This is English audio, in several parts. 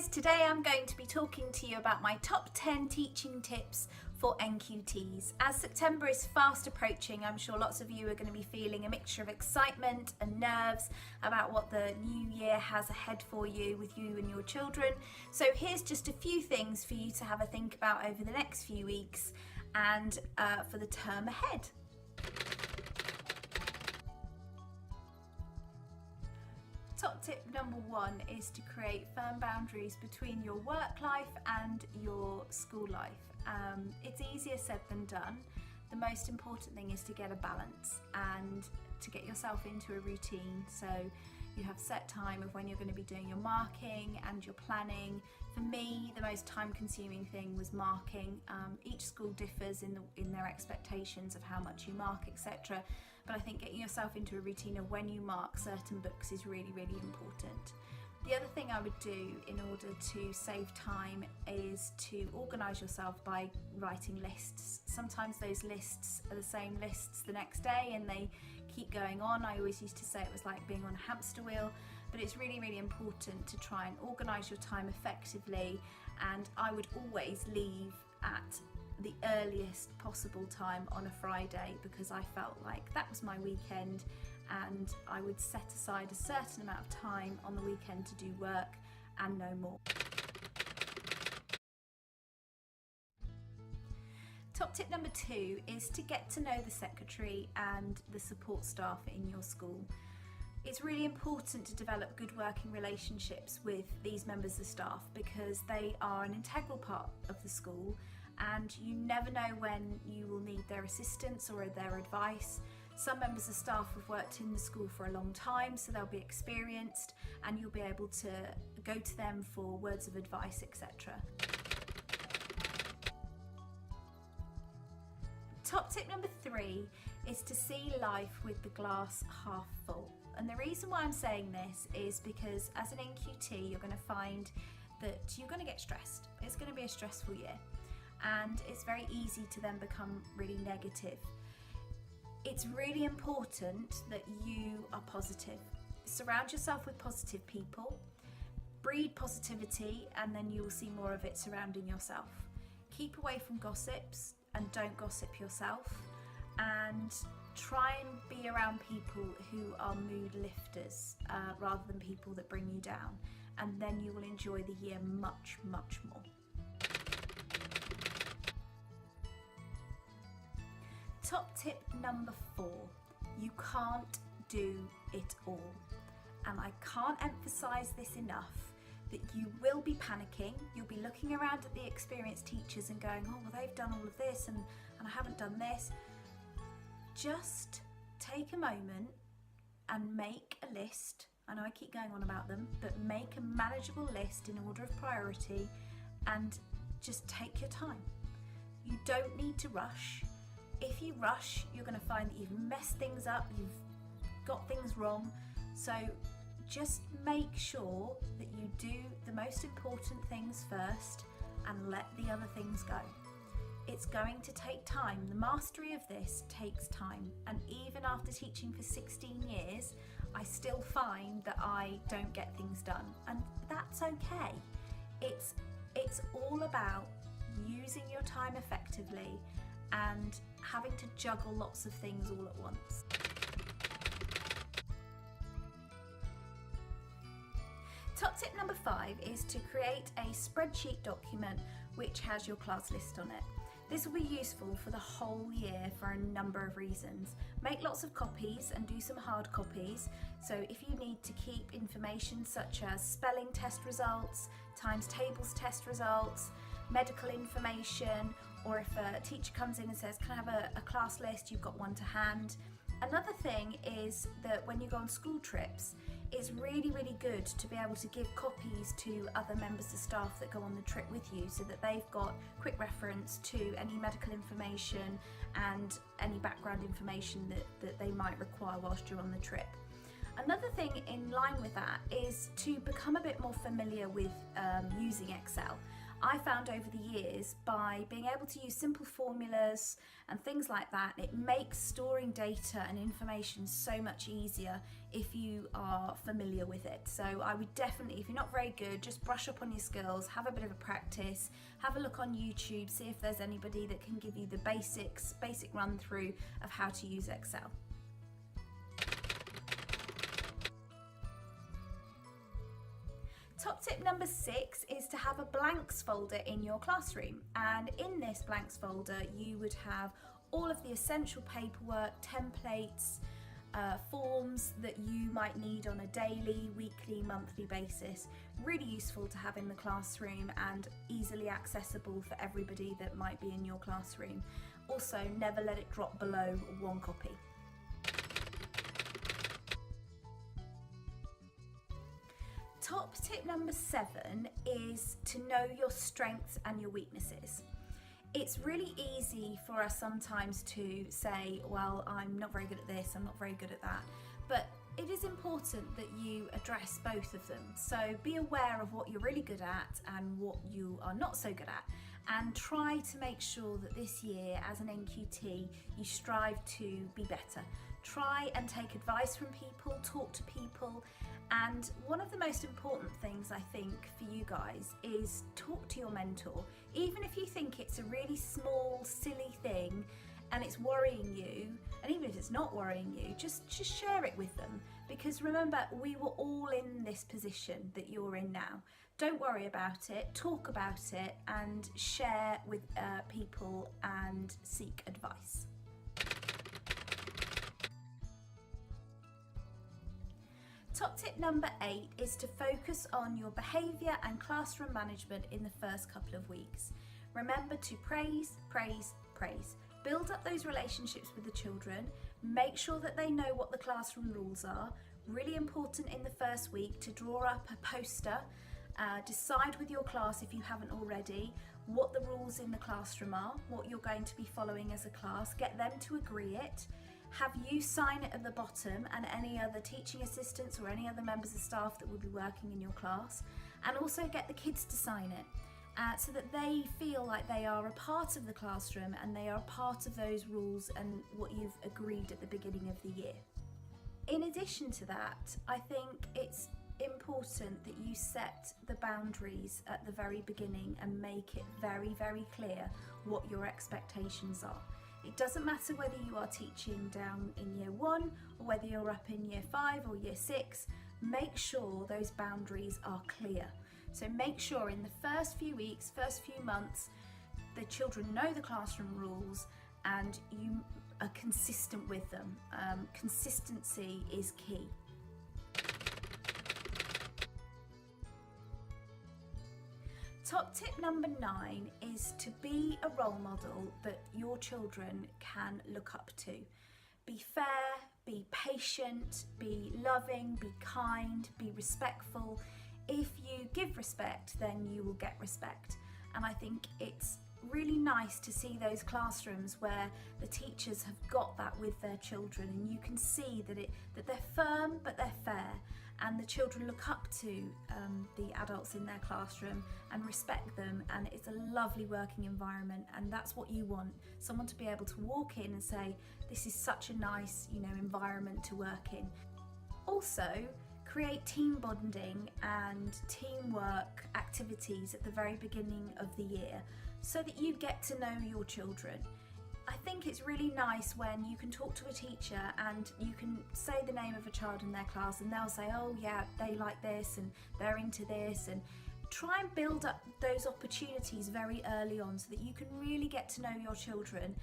guys, today I'm going to be talking to you about my top 10 teaching tips for NQTs. As September is fast approaching, I'm sure lots of you are going to be feeling a mixture of excitement and nerves about what the new year has ahead for you with you and your children. So here's just a few things for you to have a think about over the next few weeks and for the term ahead. Top tip number one is to create firm boundaries between your work life and your school life. It's easier said than done. The most important thing is to get a balance and to get yourself into a routine. So you have set time of when you're going to be doing your marking and your planning. For me, the most time-consuming thing was marking. Each school differs in their expectations of how much you mark, etc. But I think getting yourself into a routine of when you mark certain books is really, really important. The other thing I would do in order to save time is to organise yourself by writing lists. Sometimes those lists are the same lists the next day and they keep going on. I always used to say it was like being on a hamster wheel, but it's really, really important to try and organise your time effectively, and I would always leave at the earliest possible time on a Friday because I felt like that was my weekend, and I would set aside a certain amount of time on the weekend to do work and no more. Top tip number two is to get to know the secretary and the support staff in your school. It's really important to develop good working relationships with these members of staff because they are an integral part of the school, and you never know when you will need their assistance or their advice. Some members of staff have worked in the school for a long time, so they'll be experienced and you'll be able to go to them for words of advice, etc. Top tip number three is to see life with the glass half full. And the reason why I'm saying this is because as an NQT, you're going to find that you're going to get stressed. It's going to be a stressful year, and it's very easy to then become really negative. It's really important that you are positive. Surround yourself with positive people, breed positivity, and then you will see more of it surrounding yourself. Keep away from gossips and don't gossip yourself, and try and be around people who are mood lifters rather than people that bring you down, and then you will enjoy the year much, much more. Top tip number four, you can't do it all. And I can't emphasise this enough, that you will be panicking, you'll be looking around at the experienced teachers and going, oh, well, they've done all of this and I haven't done this. Just take a moment and make a list. I know I keep going on about them, but make a manageable list in order of priority and just take your time. You don't need to rush. If you rush, you're going to find that you've messed things up, you've got things wrong. So just make sure that you do the most important things first and let the other things go. It's going to take time. The mastery of this takes time. And even after teaching for 16 years, I still find that I don't get things done. And that's okay. It's all about using your time effectively and having to juggle lots of things all at once. Top tip number five is to create a spreadsheet document which has your class list on it. This will be useful for the whole year for a number of reasons. Make lots of copies and do some hard copies. So if you need to keep information such as spelling test results, times tables test results, medical information, or if a teacher comes in and says, can I have a class list, you've got one to hand. Another thing is that when you go on school trips, it's really, really good to be able to give copies to other members of staff that go on the trip with you so that they've got quick reference to any medical information and any background information that they might require whilst you're on the trip. Another thing in line with that is to become a bit more familiar with using Excel. I found over the years, by being able to use simple formulas and things like that, it makes storing data and information so much easier if you are familiar with it. So I would definitely, if you're not very good, just brush up on your skills, have a bit of a practice, have a look on YouTube, see if there's anybody that can give you the basic run through of how to use Excel. Top tip number 6 is to have a blanks folder in your classroom, and in this blanks folder you would have all of the essential paperwork, templates, forms that you might need on a daily, weekly, monthly basis. Really useful to have in the classroom and easily accessible for everybody that might be in your classroom. Also, never let it drop below 1 copy. Top tip number 7 is to know your strengths and your weaknesses. It's really easy for us sometimes to say, well, I'm not very good at this, I'm not very good at that, but it is important that you address both of them. So be aware of what you're really good at and what you are not so good at, and try to make sure that this year as an NQT you strive to be better. Try and take advice from people, talk to people, and one of the most important things I think for you guys is talk to your mentor. Even if you think it's a really small, silly thing and it's worrying you, and even if it's not worrying you, just share it with them. Because remember, we were all in this position that you're in now. Don't worry about it, talk about it, and share with people and seek advice. Top tip number 8 is to focus on your behaviour and classroom management in the first couple of weeks. Remember to praise, praise, praise. Build up those relationships with the children. Make sure that they know what the classroom rules are. Really important in the first week to draw up a poster. Decide with your class, if you haven't already, what the rules in the classroom are, what you're going to be following as a class. Get them to agree it. Have you sign it at the bottom, and any other teaching assistants or any other members of staff that will be working in your class, and also get the kids to sign it so that they feel like they are a part of the classroom and they are a part of those rules and what you've agreed at the beginning of the year. In addition to that, I think it's important that you set the boundaries at the very beginning and make it very, very clear what your expectations are. It doesn't matter whether you are teaching down in year 1 or whether you're up in year 5 or year 6, make sure those boundaries are clear. So make sure in the first few weeks, first few months, the children know the classroom rules and you are consistent with them. Consistency is key. Top tip number 9 is to be a role model that your children can look up to. Be fair, be patient, be loving, be kind, be respectful. If you give respect, then you will get respect. And I think it's really nice to see those classrooms where the teachers have got that with their children, and you can see that they're firm but they're fair, and the children look up to the adults in their classroom and respect them, and it's a lovely working environment, and that's what you want. Someone to be able to walk in and say, this is such a nice, environment to work in. Also, create team bonding and teamwork activities at the very beginning of the year so that you get to know your children. I think it's really nice when you can talk to a teacher and you can say the name of a child in their class and they'll say, oh yeah, they like this and they're into this, and try and build up those opportunities very early on so that you can really get to know your children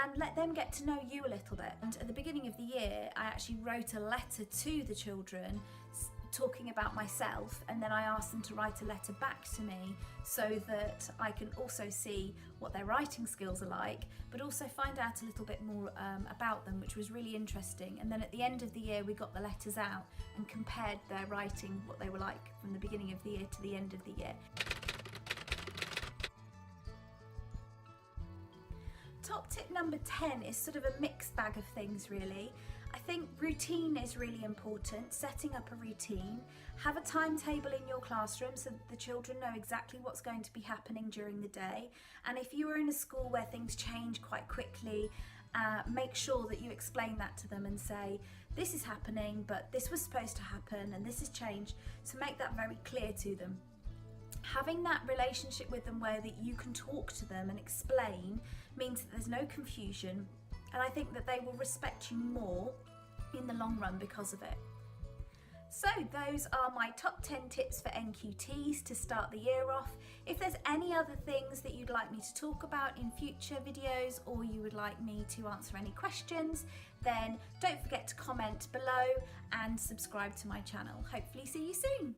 and let them get to know you a little bit. And at the beginning of the year, I actually wrote a letter to the children talking about myself, and then I asked them to write a letter back to me so that I can also see what their writing skills are like, but also find out a little bit more about them, which was really interesting. And then at the end of the year we got the letters out and compared their writing, what they were like from the beginning of the year to the end of the year. Top tip number 10 is sort of a mixed bag of things really. I think routine is really important, setting up a routine. Have a timetable in your classroom so that the children know exactly what's going to be happening during the day. And if you are in a school where things change quite quickly, make sure that you explain that to them and say, this is happening, but this was supposed to happen and this has changed. So make that very clear to them. Having that relationship with them where that you can talk to them and explain means that there's no confusion, and I think that they will respect you more in the long run because of it. So those are my top 10 tips for NQTs to start the year off. If there's any other things that you'd like me to talk about in future videos, or you would like me to answer any questions, then don't forget to comment below and subscribe to my channel. Hopefully see you soon.